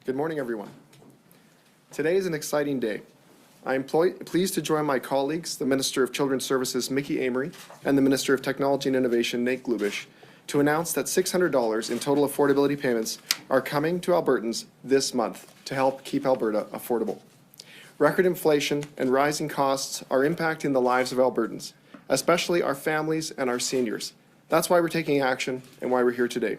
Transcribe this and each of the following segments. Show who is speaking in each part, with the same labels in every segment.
Speaker 1: Good morning, everyone. Today is an exciting day. I am pleased to join my colleagues, the Minister of Children's Services, Mickey Amery, and the Minister of Technology and Innovation, Nate Glubish, to announce that $600 in total affordability payments are coming to Albertans this month to help keep Alberta affordable. Record inflation and rising costs are impacting the lives of Albertans, especially our families and our seniors. That's why we're taking action and why we're here today.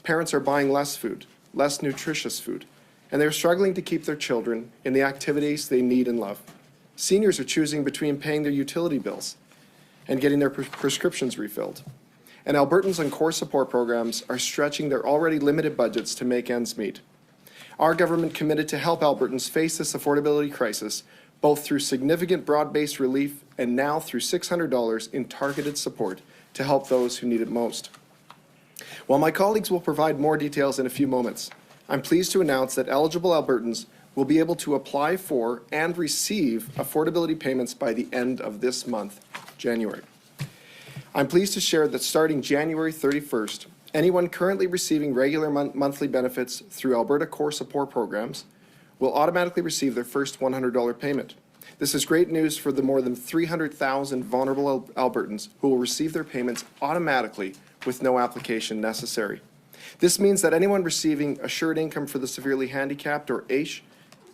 Speaker 1: Parents are buying less food, less nutritious food, and they're struggling to keep their children in the activities they need and love. Seniors are choosing between paying their utility bills and getting their prescriptions refilled. And Albertans on core support programs are stretching their already limited budgets to make ends meet. Our government committed to help Albertans face this affordability crisis, both through significant broad-based relief and now through $600 in targeted support to help those who need it most. While my colleagues will provide more details in a few moments, I'm pleased to announce that eligible Albertans will be able to apply for and receive affordability payments by the end of this month, January. I'm pleased to share that starting January 31st, anyone currently receiving regular monthly benefits through Alberta Core Support Programs will automatically receive their first $100 payment. This is great news for the more than 300,000 vulnerable Albertans who will receive their payments automatically with no application necessary. This means that anyone receiving Assured Income for the Severely Handicapped, or AISH,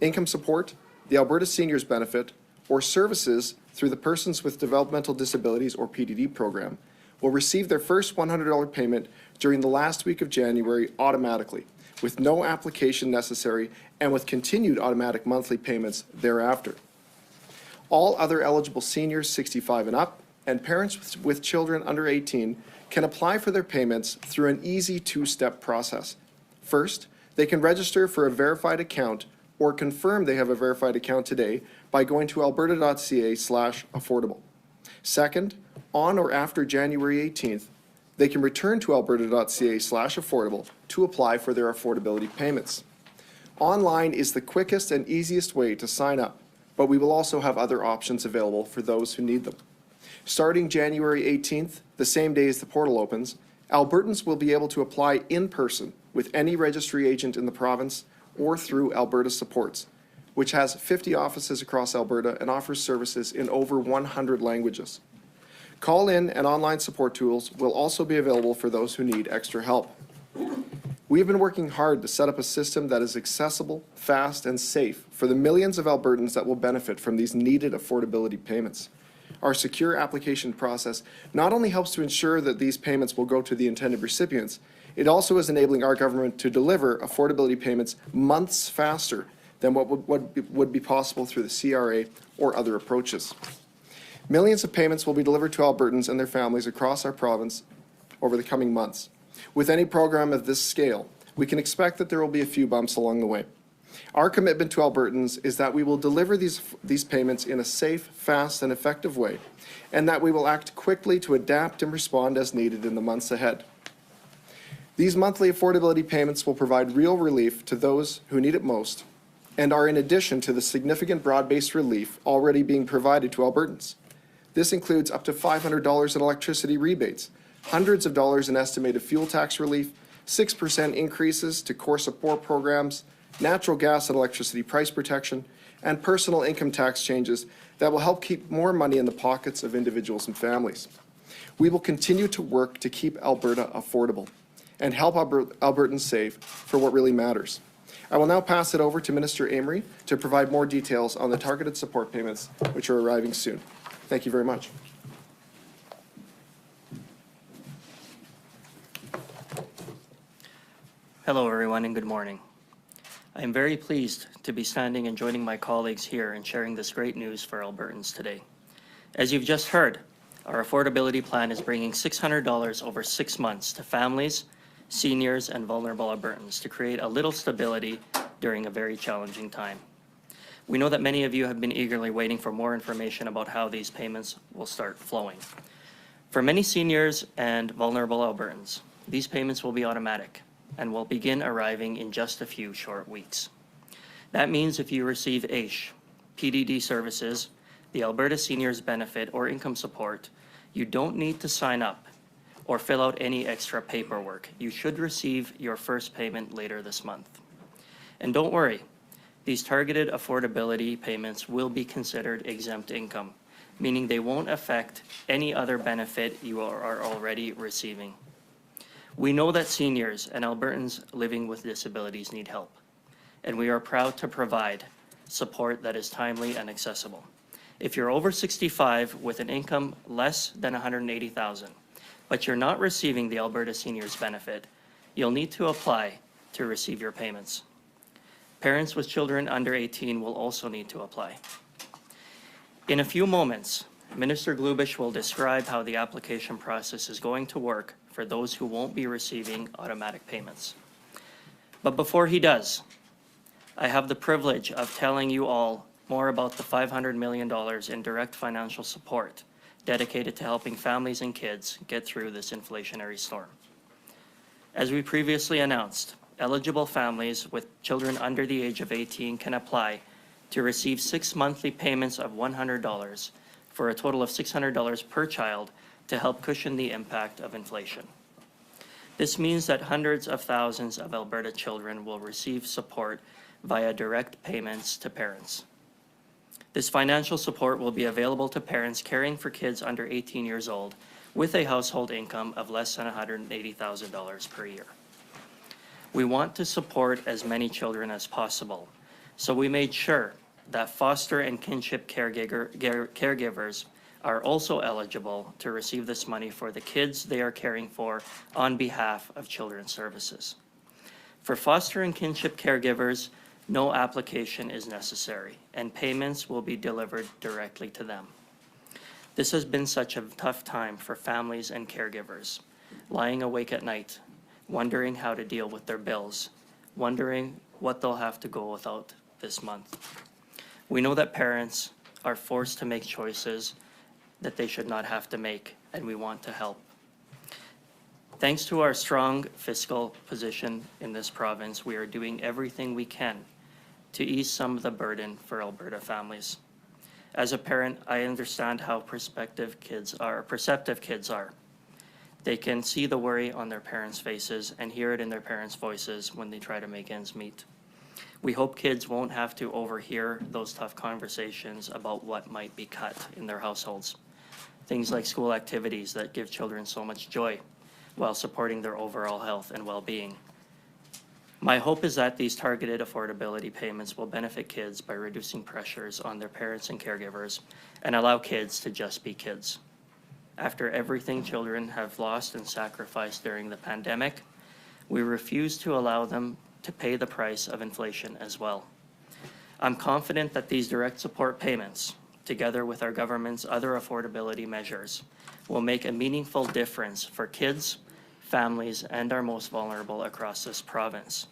Speaker 1: income support, the Alberta Seniors Benefit, or services through the Persons with Developmental Disabilities, or PDD program, will receive their first $100 payment during the last week of January automatically, with no application necessary and with continued automatic monthly payments thereafter. All other eligible seniors 65 and up and parents with children under 18 can apply for their payments through an easy two-step process. First, they can register for a verified account or confirm they have a verified account today by going to alberta.ca/affordable. Second, on or after January 18th, they can return to alberta.ca/affordable to apply for their affordability payments. Online is the quickest and easiest way to sign up, but we will also have other options available for those who need them. Starting January 18th, the same day as the portal opens, Albertans will be able to apply in person with any registry agent in the province or through Alberta Supports, which has 50 offices across Alberta and offers services in over 100 languages. Call-in and online support tools will also be available for those who need extra help. We have been working hard to set up a system that is accessible, fast, and safe for the millions of Albertans that will benefit from these needed affordability payments. Our secure application process not only helps to ensure that these payments will go to the intended recipients, it also is enabling our government to deliver affordability payments months faster than what would be possible through the CRA or other approaches. Millions of payments will be delivered to Albertans and their families across our province over the coming months. With any program of this scale, we can expect that there will be a few bumps along the way. Our commitment to Albertans is that we will deliver these payments in a safe, fast, and effective way, and that we will act quickly to adapt and respond as needed in the months ahead. These monthly affordability payments will provide real relief to those who need it most and are in addition to the significant broad-based relief already being provided to Albertans. This includes up to $500 in electricity rebates, hundreds of dollars in estimated fuel tax relief, 6% increases to core support programs, natural gas and electricity price protection, and personal income tax changes that will help keep more money in the pockets of individuals and families. We will continue to work to keep Alberta affordable and help Albertans save for what really matters. I will now pass it over to Minister Amery to provide more details on the targeted support payments, which are arriving soon. Thank you very much.
Speaker 2: Hello, everyone, and good morning. I am very pleased to be standing and joining my colleagues here and sharing this great news for Albertans today. As you've just heard, our affordability plan is bringing $600 over 6 months to families, seniors, and vulnerable Albertans to create a little stability during a very challenging time. We know that many of you have been eagerly waiting for more information about how these payments will start flowing. For many seniors and vulnerable Albertans, these payments will be automatic and will begin arriving in just a few short weeks. That means if you receive AISH, PDD services, the Alberta Seniors Benefit, or income support, you don't need to sign up or fill out any extra paperwork. You should receive your first payment later this month. And don't worry, these targeted affordability payments will be considered exempt income, meaning they won't affect any other benefit you are already receiving. We know that seniors and Albertans living with disabilities need help, and we are proud to provide support that is timely and accessible. If you're over 65 with an income less than $180,000, but you're not receiving the Alberta Seniors Benefit, you'll need to apply to receive your payments. Parents with children under 18 will also need to apply. In a few moments, Minister Glubish will describe how the application process is going to work for those who won't be receiving automatic payments. But before he does, I have the privilege of telling you all more about the $500 million in direct financial support dedicated to helping families and kids get through this inflationary storm. As we previously announced, eligible families with children under the age of 18 can apply to receive 6 monthly payments of $100 for a total of $600 per child to help cushion the impact of inflation. This means that hundreds of thousands of Alberta children will receive support via direct payments to parents. This financial support will be available to parents caring for kids under 18 years old with a household income of less than $180,000 per year. We want to support as many children as possible, so we made sure that foster and kinship caregivers are also eligible to receive this money for the kids they are caring for on behalf of Children's Services. For foster and kinship caregivers, no application is necessary, and payments will be delivered directly to them. This has been such a tough time for families and caregivers, lying awake at night, wondering how to deal with their bills, wondering what they'll have to go without this month. We know that parents are forced to make choices that they should not have to make, and we want to help. Thanks to our strong fiscal position in this province, we are doing everything we can to ease some of the burden for Alberta families. As a parent, I understand how perceptive kids are. They can see the worry on their parents' faces and hear it in their parents' voices when they try to make ends meet. We hope kids won't have to overhear those tough conversations about what might be cut in their households. Things like school activities that give children so much joy while supporting their overall health and well-being. My hope is that these targeted affordability payments will benefit kids by reducing pressures on their parents and caregivers and allow kids to just be kids. After everything children have lost and sacrificed during the pandemic, we refuse to allow them to pay the price of inflation as well. I'm confident that these direct support payments, together with our government's other affordability measures, will make a meaningful difference for kids, families, and our most vulnerable across this province.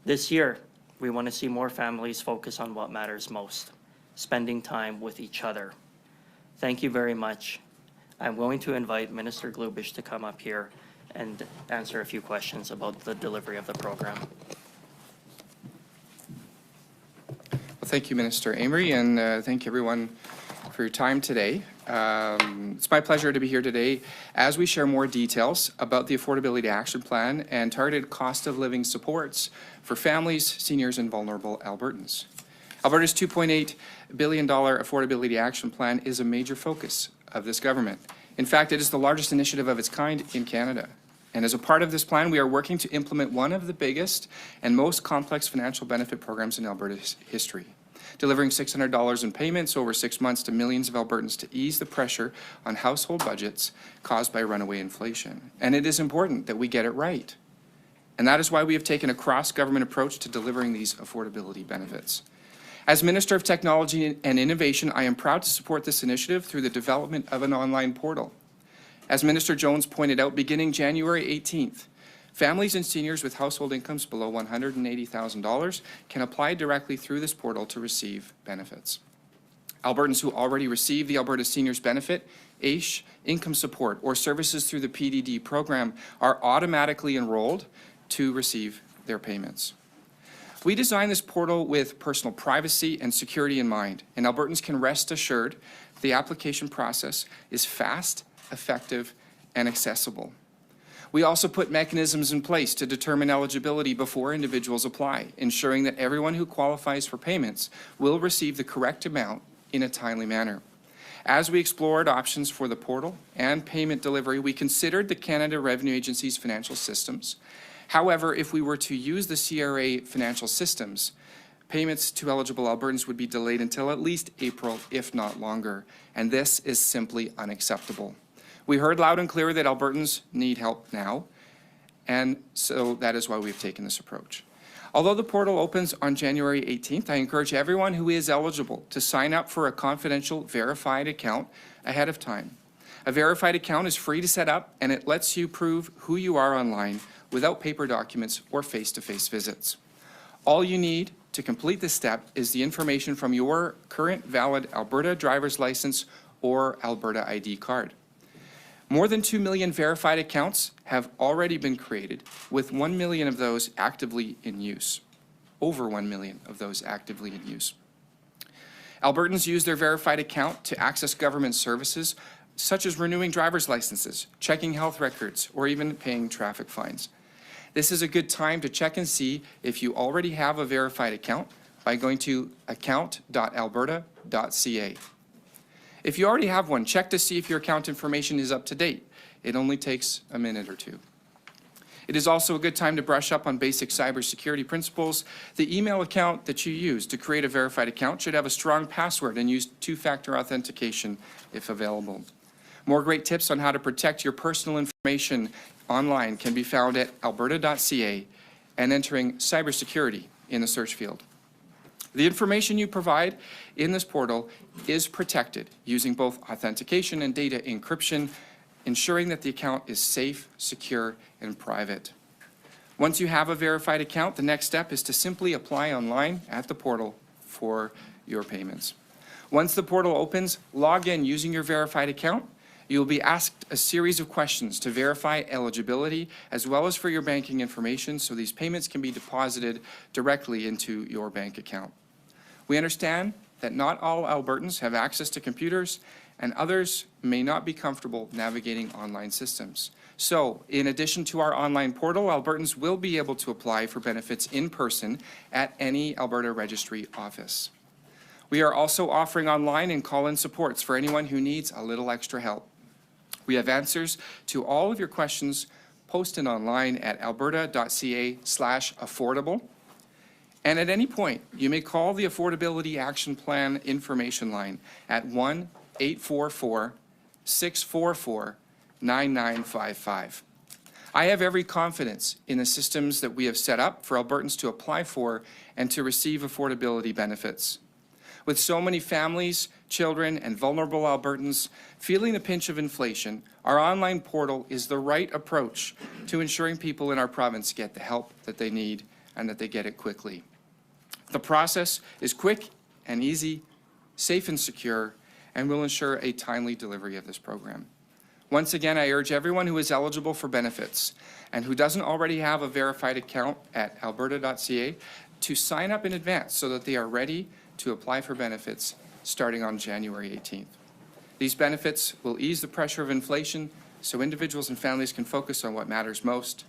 Speaker 2: This year, we want to see more families focus on what matters most, spending time with each other. Thank you very much. I'm going to invite Minister Glubish to come up here and answer a few questions about the delivery of the program.
Speaker 3: Well, thank you, Minister Amery, and thank you everyone for your time today. It's my pleasure to be here today as we share more details about the Affordability Action Plan and targeted cost of living supports for families, seniors, and vulnerable Albertans. Alberta's $2.8 billion Affordability Action Plan is a major focus of this government. In fact, it is the largest initiative of its kind in Canada. And as a part of this plan, we are working to implement one of the biggest and most complex financial benefit programs in Alberta's history, delivering $600 in payments over 6 months to millions of Albertans to ease the pressure on household budgets caused by runaway inflation. And it is important that we get it right. And that is why we have taken a cross-government approach to delivering these affordability benefits. As Minister of Technology and Innovation, I am proud to support this initiative through the development of an online portal. As Minister Jones pointed out, beginning January 18th, families and seniors with household incomes below $180,000 can apply directly through this portal to receive benefits. Albertans who already receive the Alberta Seniors Benefit, AISH, income support, or services through the PDD program are automatically enrolled to receive their payments. We designed this portal with personal privacy and security in mind, and Albertans can rest assured the application process is fast, effective, and accessible. We also put mechanisms in place to determine eligibility before individuals apply, ensuring that everyone who qualifies for payments will receive the correct amount in a timely manner. As we explored options for the portal and payment delivery, we considered the Canada Revenue Agency's financial systems. However, if we were to use the CRA financial systems, payments to eligible Albertans would be delayed until at least April, if not longer, and this is simply unacceptable. We heard loud and clear that Albertans need help now, and so that is why we've taken this approach. Although the portal opens on January 18th, I encourage everyone who is eligible to sign up for a confidential verified account ahead of time. A verified account is free to set up, and it lets you prove who you are online without paper documents or face-to-face visits. All you need to complete this step is the information from your current valid Alberta driver's license or Alberta ID card. More than 2 million verified accounts have already been created, with 1 million of those actively in use. Over 1 million of those actively in use. Albertans use their verified account to access government services, such as renewing driver's licenses, checking health records, or even paying traffic fines. This is a good time to check and see if you already have a verified account by going to account.alberta.ca. If you already have one, check to see if your account information is up to date. It only takes a minute or two. It is also a good time to brush up on basic cybersecurity principles. The email account that you use to create a verified account should have a strong password and use two-factor authentication if available. More great tips on how to protect your personal information online can be found at alberta.ca and entering cybersecurity in the search field. The information you provide in this portal is protected using both authentication and data encryption, ensuring that the account is safe, secure, and private. Once you have a verified account, the next step is to simply apply online at the portal for your payments. Once the portal opens, log in using your verified account. You'll be asked a series of questions to verify eligibility as well as for your banking information so these payments can be deposited directly into your bank account. We understand that not all Albertans have access to computers and others may not be comfortable navigating online systems. So, in addition to our online portal, Albertans will be able to apply for benefits in person at any Alberta Registry office. We are also offering online and call-in supports for anyone who needs a little extra help. We have answers to all of your questions posted online at alberta.ca/affordable. And at any point, you may call the Affordability Action Plan information line at 1-844-644-9955. I have every confidence in the systems that we have set up for Albertans to apply for and to receive affordability benefits. With so many families, children, and vulnerable Albertans feeling the pinch of inflation, our online portal is the right approach to ensuring people in our province get the help that they need and that they get it quickly. The process is quick and easy, safe and secure, and will ensure a timely delivery of this program. Once again, I urge everyone who is eligible for benefits and who doesn't already have a verified account at alberta.ca to sign up in advance so that they are ready to apply for benefits starting on January 18th. These benefits will ease the pressure of inflation so individuals and families can focus on what matters most.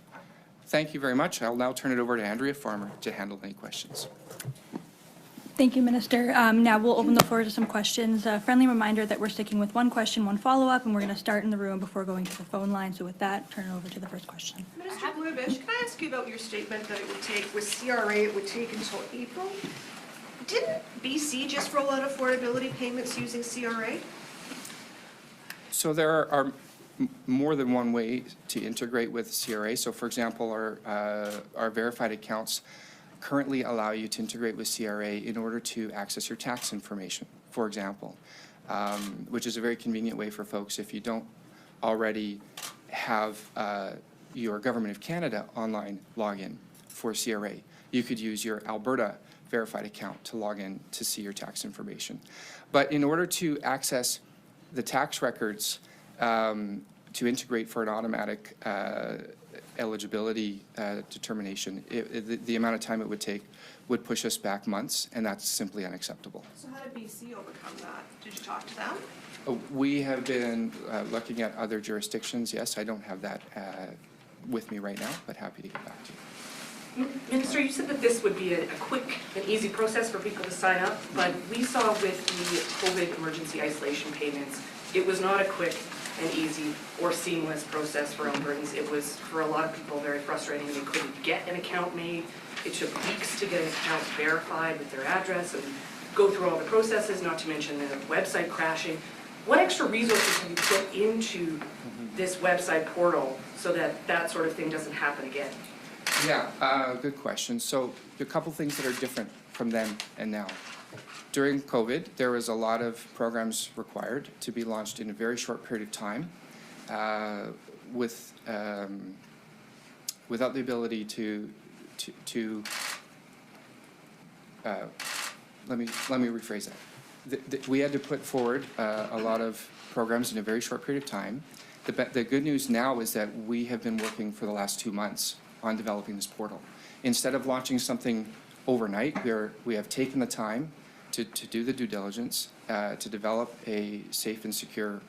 Speaker 3: Thank you very much. I'll now turn it over to Andrea Farmer to handle any questions.
Speaker 4: Thank you, Minister. Now we'll open the floor to some questions. A friendly reminder that we're sticking with one question, one follow-up, and we're going to start in the room before going to the phone line. So with that, turn it over to the first question.
Speaker 5: Minister Glubish, can I ask you about your statement that it would take, with CRA, it would take until April? Didn't BC just roll out affordability payments using CRA?
Speaker 3: So there are more than one way to integrate with CRA. So for example, our verified accounts currently allow you to integrate with CRA in order to access your tax information, for example, which is a very convenient way for folks if you don't already have your Government of Canada online login for CRA. You could use your Alberta verified account to log in to see your tax information. But in order to access the tax records to integrate for an automatic eligibility determination, the amount of time it would take would push us back months, and that's simply unacceptable.
Speaker 5: So how did BC overcome that? Did you talk to them?
Speaker 3: We have been looking at other jurisdictions. Yes, I don't have that with me right now, but happy to get back to you.
Speaker 6: Minister, you said that this would be a quick and easy process for people to sign up, but we saw with the COVID emergency isolation payments, it was not a quick and easy or seamless process for Albertans. It was, for a lot of people, very frustrating. They couldn't get an account made. It took weeks to get an account verified with their address and go through all the processes, not to mention the website crashing. What extra resources have you put into this website portal so that that sort of thing doesn't happen again?
Speaker 3: Yeah, good question. So a couple things that are different from then and now. During COVID, there was a lot of programs required to be launched in a very short period of time without the ability to let me rephrase that. We had to put forward a lot of programs in a very short period of time. The good news now is that we have been working for the last 2 months on developing this portal. Instead of launching something overnight, we have taken the time to do the due diligence, to develop a safe and secure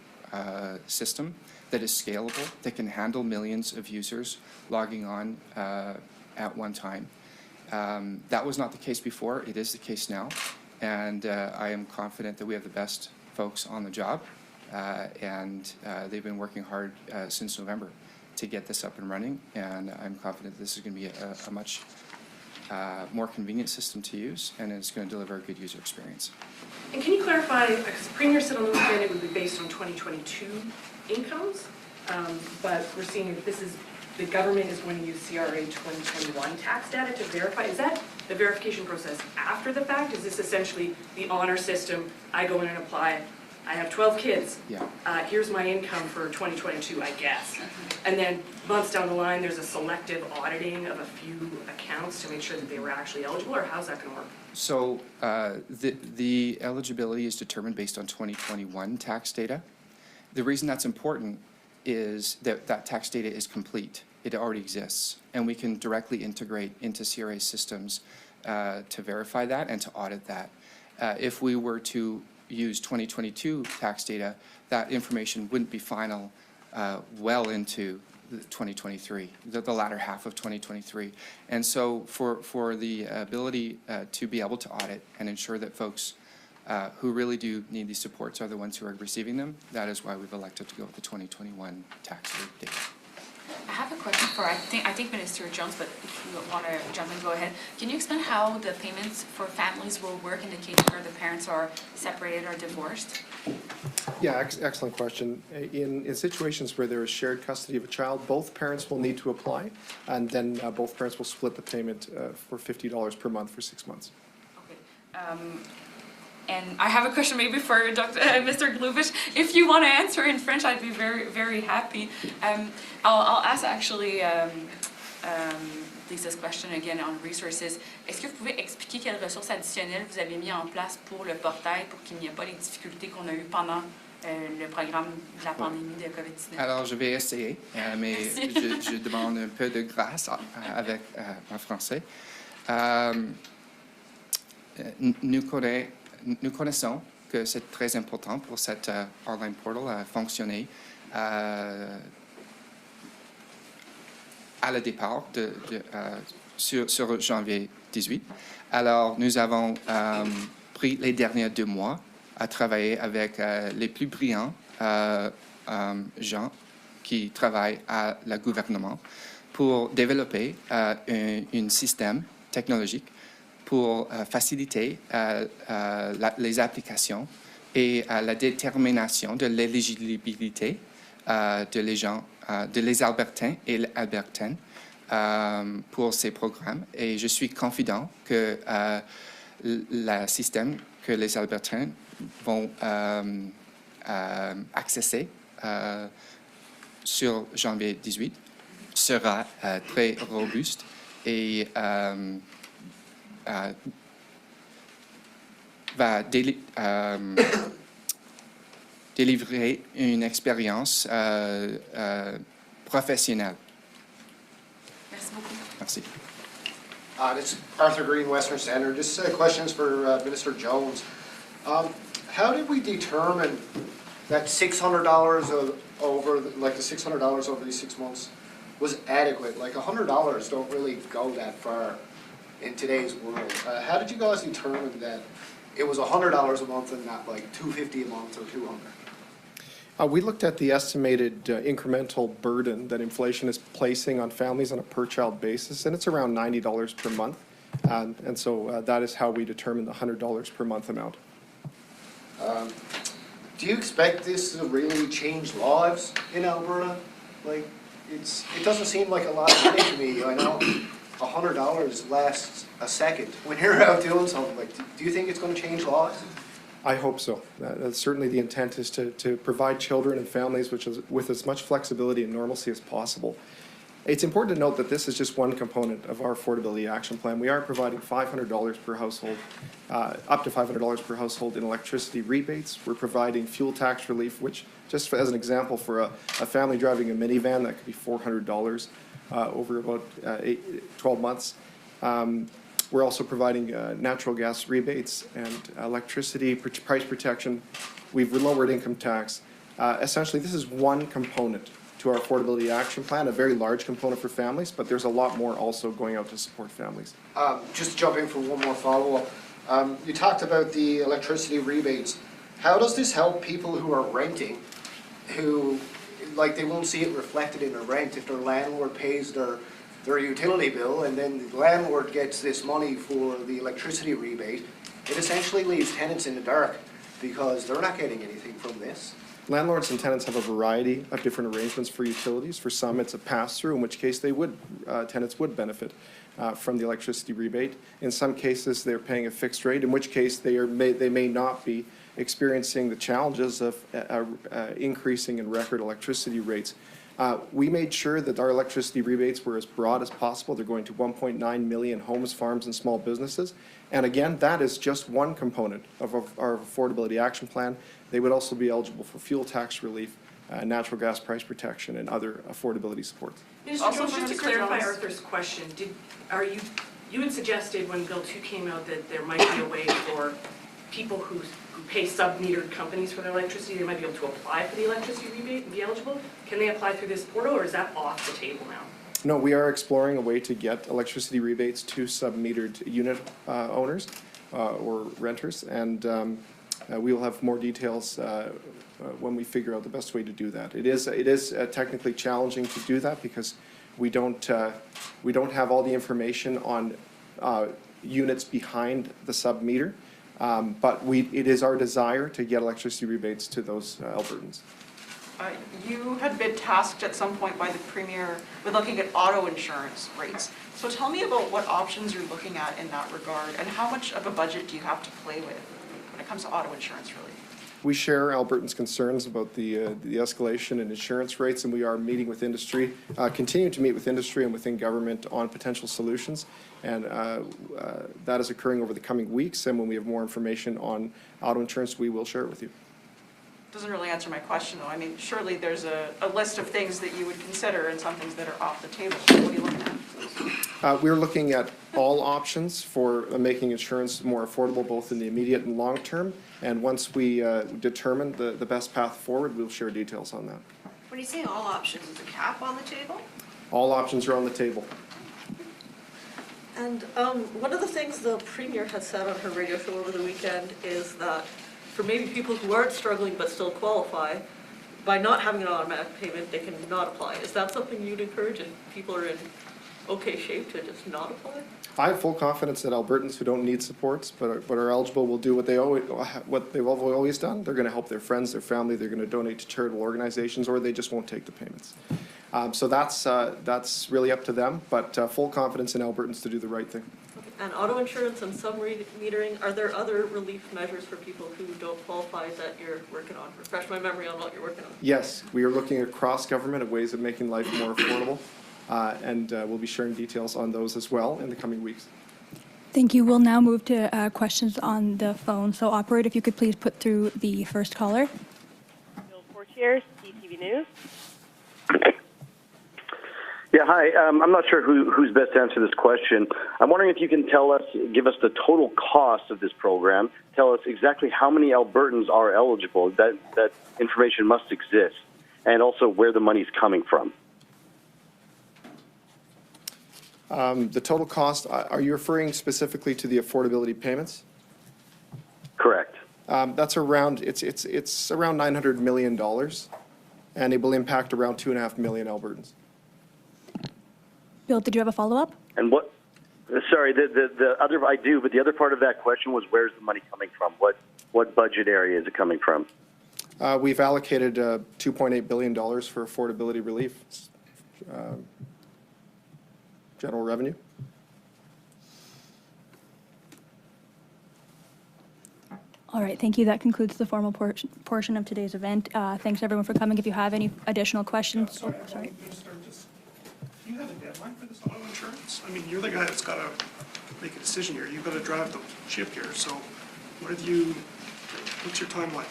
Speaker 3: system that is scalable, that can handle millions of users logging on at one time. That was not the case before. It is the case now. And I am confident that we have the best folks on the job. And they've been working hard since November to get this up and running. And I'm confident this is going to be a much more convenient system to use, and it's going to deliver a good user experience.
Speaker 6: And can you clarify, because the Premier said on the weekend it would be based on 2022 incomes, but we're seeing that the government is going to use CRA 2021 tax data to verify. Is that the verification process after the fact? Is this essentially the honor system? I go in and apply, I have 12 kids.
Speaker 3: Yeah.
Speaker 6: Here's my income for 2022, I guess. And then months down the line, there's a selective auditing of a few accounts to make sure that they were actually eligible, or how's that going to work?
Speaker 3: So the eligibility is determined based on 2021 tax data. The reason that's important is that that tax data is complete. It already exists, and we can directly integrate into CRA systems to verify that and to audit that. If we were to use 2022 tax data, that information wouldn't be final well into 2023, the latter half of 2023. And so for the ability to be able to audit and ensure that folks who really do need these supports are the ones who are receiving them, that is why we've elected to go with the 2021 tax year data.
Speaker 7: I have a question for, I think Minister Jones, but if you want to jump in, go ahead. Can you explain how the payments for families will work in the case where the parents are separated or divorced?
Speaker 1: Yeah, excellent question. In situations where there is shared custody of a child, both parents will need to apply, and then both parents will split the payment for $50 per month for 6 months.
Speaker 7: Okay. And I have a question maybe for Mr. Glubish. If you want to answer in French, I'd be very, very happy. I'll ask actually Lisa's question again on resources. Est-ce que vous pouvez expliquer quelles ressources additionnelles vous avez mis en place pour le portail pour qu'il n'y ait pas les difficultés qu'on a eues pendant le programme de la pandémie de COVID-19? Alors, je vais essayer, mais je demande un peu de grâce avec mon français. Nous connaissons que c'est très important pour cette online portal à fonctionner à le départ sur janvier 18. Alors, nous avons pris les derniers 2 mois à travailler avec les plus brillants gens qui travaillent à le gouvernement pour développer un système technologique pour faciliter les applications et la détermination de l'éligibilité de les Albertans et les Albertaines pour ces programmes. Et je suis confident que le système que les Albertans vont accéder sur janvier 18 sera très robuste et va délivrer une expérience professionnelle. Merci beaucoup.
Speaker 3: Merci.
Speaker 8: This is Arthur Green, Western Standard. Just questions for Minister Jones. How did we determine that $600 over, like the $600 over these 6 months was adequate. Like $100 don't really go that far in today's world. How did you guys determine that it was $100 a month and not like $250 a month or $200?
Speaker 1: We looked at the estimated incremental burden that inflation is placing on families on a per-child basis, and it's around $90 per month. And so that is how we determined the $100 per month amount.
Speaker 8: Do you expect this to really change lives in Alberta? Like, it doesn't seem like a lot of money to me. I know $100 lasts a second when you're out doing something. Like, do you think it's going to change lives?
Speaker 1: I hope so. That's certainly the intent, is to provide children and families with as much flexibility and normalcy as possible. It's important to note that this is just one component of our affordability action plan. We are providing $500 per household, up to $500 per household in electricity rebates. We're providing fuel tax relief, which, just as an example, for a family driving a minivan, that could be $400 over about 12 months. We're also providing natural gas rebates and electricity price protection. We've lowered income tax. Essentially, this is one component to our affordability action plan, a very large component for families, but there's a lot more also going out to support families.
Speaker 8: Just jumping for one more follow-up. You talked about the electricity rebates. How does this help people who are renting, who, like, they won't see it reflected in their rent if their landlord pays their utility bill, and then the landlord gets this money for the electricity rebate? It essentially leaves tenants in the dark because they're not getting anything from this.
Speaker 1: Landlords and tenants have a variety of different arrangements for utilities. For some, it's a pass-through, in which case tenants would benefit from the electricity rebate. In some cases, they're paying a fixed rate, in which case they may not be experiencing the challenges of increasing in record electricity rates. We made sure that our electricity rebates were as broad as possible. They're going to 1.9 million homes, farms, and small businesses. And again, that is just one component of our affordability action plan. They would also be eligible for fuel tax relief, natural gas price protection, and other affordability supports.
Speaker 6: Mr. Jones, just to clarify Arthur's question, you had suggested when Bill 2 came out that there might be a way for people who pay sub-metered companies for their electricity, they might be able to apply for the electricity rebate and be eligible? Can they apply through this portal, or is that off the table now?
Speaker 1: No, we are exploring a way to get electricity rebates to sub-metered unit owners or renters, and we will have more details when we figure out the best way to do that. It is technically challenging to do that because we don't have all the information on units behind the sub-meter, but it is our desire to get electricity rebates to those Albertans.
Speaker 9: You had been tasked at some point by the Premier with looking at auto insurance rates. So tell me about what options you're looking at in that regard, and how much of a budget do you have to play with when it comes to auto insurance, really?
Speaker 1: We share Albertans' concerns about the escalation in insurance rates, and we are meeting with industry, continuing to meet with industry and within government on potential solutions. And that is occurring over the coming weeks, and when we have more information on auto insurance, we will share it with you.
Speaker 9: Doesn't really answer my question, though. I mean, surely there's a list of things that you would consider and some things that are off the table. What are you looking at?
Speaker 1: We're looking at all options for making insurance more affordable, both in the immediate and long term. And once we determine the best path forward, we'll share details on that.
Speaker 5: When you say all options, is a cap on the table?
Speaker 1: All options are on the table.
Speaker 10: And one of the things the Premier had said on her radio show over the weekend is that for maybe people who aren't struggling but still qualify, by not having an automatic payment, they can not apply. Is that something you'd encourage if people are in okay shape to just not apply?
Speaker 1: I have full confidence that Albertans who don't need supports but are eligible will do what they've always done. They're going to help their friends, their family. They're going to donate to charitable organizations, or they just won't take the payments. So that's really up to them, but full confidence in Albertans to do the right thing.
Speaker 10: And auto insurance and sub-metering, are there other relief measures for people who don't qualify that you're working on? Refresh my memory on what you're working on.
Speaker 1: Yes, we are looking across government at ways of making life more affordable, and we'll be sharing details on those as well in the coming weeks.
Speaker 4: Thank you. We'll now move to questions on the phone. So, operator, if you could please put through the first caller.
Speaker 11: Bill Portier, CTV News.
Speaker 12: Yeah, hi. I'm not sure who's best to answer this question. I'm wondering if you can give us the total cost of this program, tell us exactly how many Albertans are eligible. That information must exist, and also where the money's coming from.
Speaker 1: The total cost, are you referring specifically to the affordability payments?
Speaker 12: Correct.
Speaker 1: That's around, it's around $900 million, and it will impact around 2.5 million Albertans.
Speaker 4: Bill, did you have a follow-up?
Speaker 12: And what, sorry, the other, I do, but the other part of that question was where's the money coming from? What budget area is it coming from?
Speaker 1: We've allocated $2.8 billion for affordability relief, general revenue.
Speaker 4: All right, thank you. That concludes the formal portion of today's event. Thanks, everyone, for coming. If you have any additional questions,
Speaker 13: Sorry.
Speaker 4: sorry.
Speaker 13: Minister, do you have a deadline for this auto insurance? I mean, you're the guy that's got to make a decision here. You've got to drive the ship here. So what's your timeline?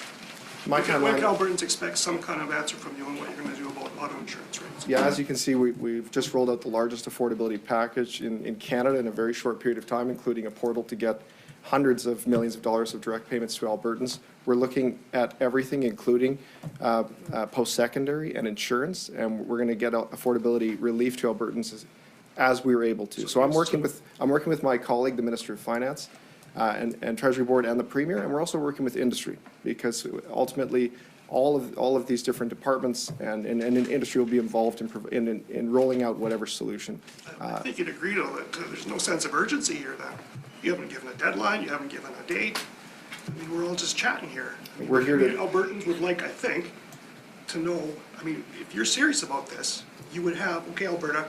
Speaker 1: My
Speaker 13: When
Speaker 1: timeline.
Speaker 13: can Albertans expect some kind of answer from you on what you're going to do about auto insurance rates?
Speaker 1: Yeah, as you can see, we've just rolled out the largest affordability package in Canada in a very short period of time, including a portal to get hundreds of millions of dollars of direct payments to Albertans. We're looking at everything, including post-secondary and insurance, and we're going to get affordability relief to Albertans as we were able to. So I'm working with my colleague, the Minister of Finance, and Treasury Board and the Premier, and we're also working with industry, because ultimately all of these different departments and industry will be involved in rolling out whatever solution.
Speaker 13: I think you'd agree to that. There's no sense of urgency here then. You haven't given a deadline, you haven't given a date. I mean, we're all just chatting here. I mean,
Speaker 1: We're here to-
Speaker 13: Albertans would like, I think, to know, I mean, if you're serious about this, you would have, okay, Alberta,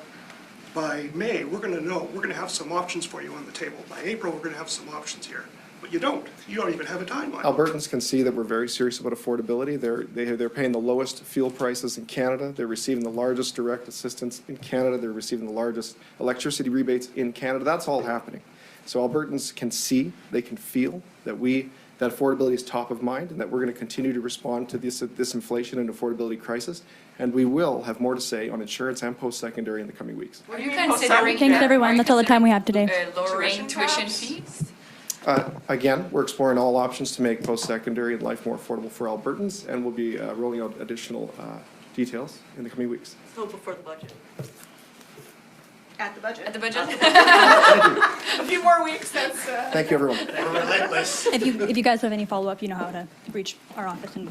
Speaker 13: by May, we're going to know, we're going to have some options for you on the table. By April, we're going to have some options here. But you don't. You don't even have a timeline.
Speaker 1: Albertans can see that we're very serious about affordability. They're paying the lowest fuel prices in Canada. They're receiving the largest direct assistance in Canada. They're receiving the largest electricity rebates in Canada. That's all happening. So Albertans can see, they can feel that affordability is top of mind, and that we're going to continue to respond to this inflation and affordability crisis. And we will have more to say on insurance and post-secondary in the coming weeks.
Speaker 9: Were you considering?
Speaker 4: Thanks, everyone. That's all the time we have today.
Speaker 9: Lowering tuition fees?
Speaker 1: Again, we're exploring all options to make post-secondary and life more affordable for Albertans, and we'll be rolling out additional details in the coming weeks.
Speaker 10: So before the budget.
Speaker 5: At the budget.
Speaker 10: At the budget?
Speaker 9: A few more weeks, that's.
Speaker 1: Thank you, everyone.
Speaker 13: We're relentless.
Speaker 4: If you guys have any follow-up, you know how to reach our office, and we